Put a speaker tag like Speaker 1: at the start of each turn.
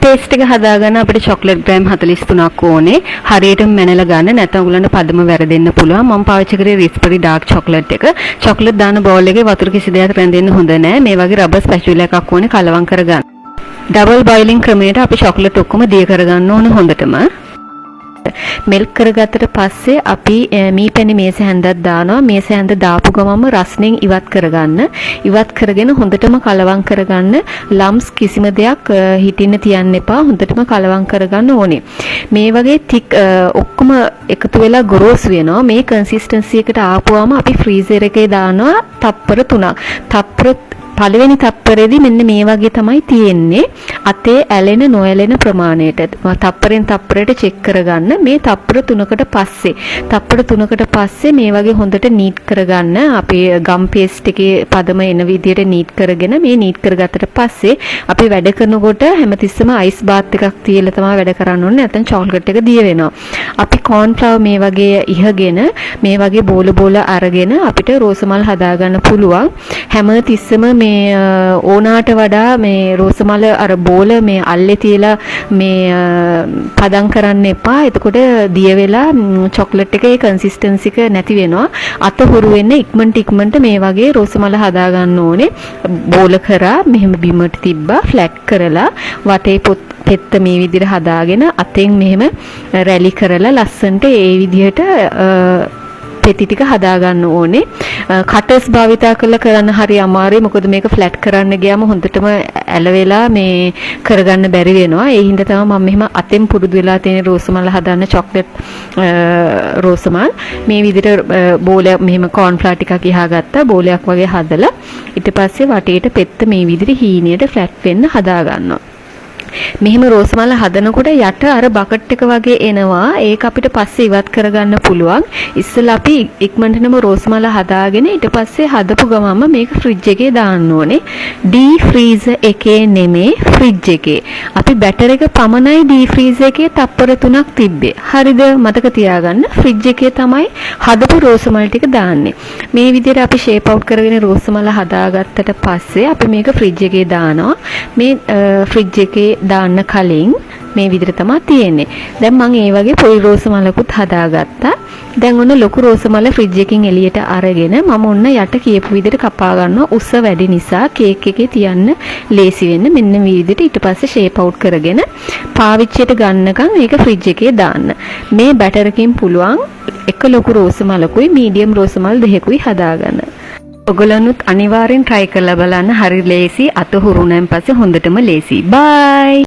Speaker 1: Paste එක හදාගන්න අපිට චොක්ලට් ග්‍රෑම් 43ක් ඕනේ. හරියටම මැනලා ගන්න නැත්නම් ඔයගලන්ට පදම වැරදෙන්න පුළුවන්. මම පාවිච්චි කරේ රිස්පරි ඩාර්ක් චොක්ලට් එක. චොක්ලට් දාන බෝල් එකේ වතුර කිසි දෙයක් රැඳෙන්න හොඳ නැහැ. මේ වගේ රබර් ස්පැචුලා එකක් ඕනේ කලවම් කරගන්න. ඩබල් බොයිලින් ක්‍රමයට අපි චොක්ලට් ඔක්කොම දිය කරගන්න ඕන හොඳටම. මෙල්ක් කරගත්තට පස්සේ අපි මී පැණි මේස හැන්දක් දානවා. මේස හැන්ද දාපු ගමම රස්නෙන් ඉවත් කරගන්න. ඉවත් කරගෙන හොඳටම කලවම් කරගන්න. ලම්ස් කිසිම දෙයක් හිටින්න තියන්න එපා. හොඳටම කලවම් කරගන්න ඕනේ. මේ වගේ තික් ඔක්කොම එකතු වෙලා ගොරෝසු වෙනවා. මේ කන්සිස්ටන්සි එකට ආපුවාම අපි ෆ්‍රීසර් එකේ දානවා තප්පර 3ක්. පළවෙනි තප්පරේදී මෙන්න මේ වගේ තමයි තියෙන්නේ. අතේ ඇලෙන නොඇලෙන ප්‍රමාණයට තප්පරෙන් තප්පරයට චෙක් කරගන්න. මේ තප්පර 3කට පස්සේ මේ වගේ හොඳට නීට් කරගන්න. අපේ ගම් පේස්ට් එකේ පදම එන විදියට නීට් කරගෙන මේ නීට් කරගත්තට පස්සේ අපි වැඩ කරනකොට හැමතිස්සෙම අයිස් බාත් එකක් තියලා තමයි වැඩ කරන්න ඕනේ. නැත්නම් චොක්ලට් එක දිය වෙනවා. අපි කෝන් ෆ්ලවර් මේ වගේ ඉහගෙන මේ වගේ බෝල අරගෙන අපිට රෝසමල් හදාගන්න පුළුවන්. හැමතිස්සෙම මේ ඕනාට වඩා මේ රෝසමල අර බෝල මේ අල්ලේ තියලා මේ පදම් කරන්න එපා. එතකොට දිය වෙලා චොක්ලට් එකේ කන්සිස්ටන්සි එක නැති වෙනවා. අත හුරු වෙන්න ඉක්මනට මේ වගේ රෝසමල හදා ගන්න ඕනේ. බෝල කරා මෙහෙම බිමට තිබ්බා ෆ්ලැට් කරලා වටේ පෙත්ත මේ විදිහට හදාගෙන අතෙන් මෙහෙම රැලි කරලා ලස්සන්ට ඒ විදිහට පෙති ටික හදා ගන්න ඕනේ. කටර්ස් භාවිතා කරන්න හරි අමාරුයි. මොකද මේක ෆ්ලැට් කරන්න ගියාම හොඳටම ඇලවෙලා මේ කරගන්න බැරි වෙනවා. ඒ හින්දා තමයි මම මෙහෙම අතෙන් පුරුදු වෙලා තියෙන රෝසමල් හදන්න චොක්ලට් රෝසමල්. මේ විදිහට බෝලයක් මෙහෙම කෝන් ෆ්ලවර් ටිකක් ඉහා ගත්තා. බෝලයක් වගේ හදලා ඊට පස්සේ වටේට පෙත්ත මේ විදිහට හීනියට ෆ්ලැට් වෙන්න හදා ගන්නවා. මෙහෙම රෝසමල හදනකොට යට අර බකට් එක වගේ එනවා. ඒක අපිට පස්සේ ඉවත් කරගන්න පුළුවන්. ඉස්සෙල්ලා අපි ඉක්මනටම රෝසමල හදාගෙන ඊට පස්සේ හදපු ගමම මේක ෆ්‍රිජ් එකේ දාන්න ඕනේ. ඩී ෆ්‍රීසර් එකේ නෙමේ ෆ්‍රිජ් එකේ. අපි බැටර් එක පමණයි ඩී ෆ්‍රීසර් එකේ තප්පර 3ක් තිබ්බේ. හරිද? මතක තියාගන්න. ෆ්‍රිජ් එකේ තමයි හදපු රෝසමල් ටික දාන්නේ. මේ විදිහට අපි ෂේප් අවුට් කරගෙන රෝසමල හදාගත්තට පස්සේ අපි මේක ෆ්‍රිජ් එකේ දානවා. මේ ෆ්‍රිජ් එකේ දාන්න කලින් මේ විදිහට තමයි තියෙන්නේ. දැන් මම ඒ වගේ පොයි රෝසමලකුත් හදාගත්තා. දැන් ඔන්න ලොකු රෝසමල ෆ්‍රිජ් එකකින් එළියට අරගෙන මම ඔන්න යට කියපු විදිහට කපා ගන්නවා. උස වැඩි නිසා කේක් එකේ තියන්න ලේසි වෙන්න මෙන්න මේ විදිහට ඊට පස්සේ ෂේප් අවුට් කරගෙන පාවිච්චියට ගන්නකම් මේක ෆ්‍රිජ් එකේ දාන්න. මේ බැටර් එකකින් පුළුවන් එක ලොකු රෝසමලකුයි මීඩියම් රෝසමල් දෙකකුයි හදාගන්න. ඔයගොල්ලන්ත් අනිවාර්යෙන් try කරලා බලන්න. හරි ලේසි. අත හුරුනන් පස්සේ හොඳටම ලේසි. bye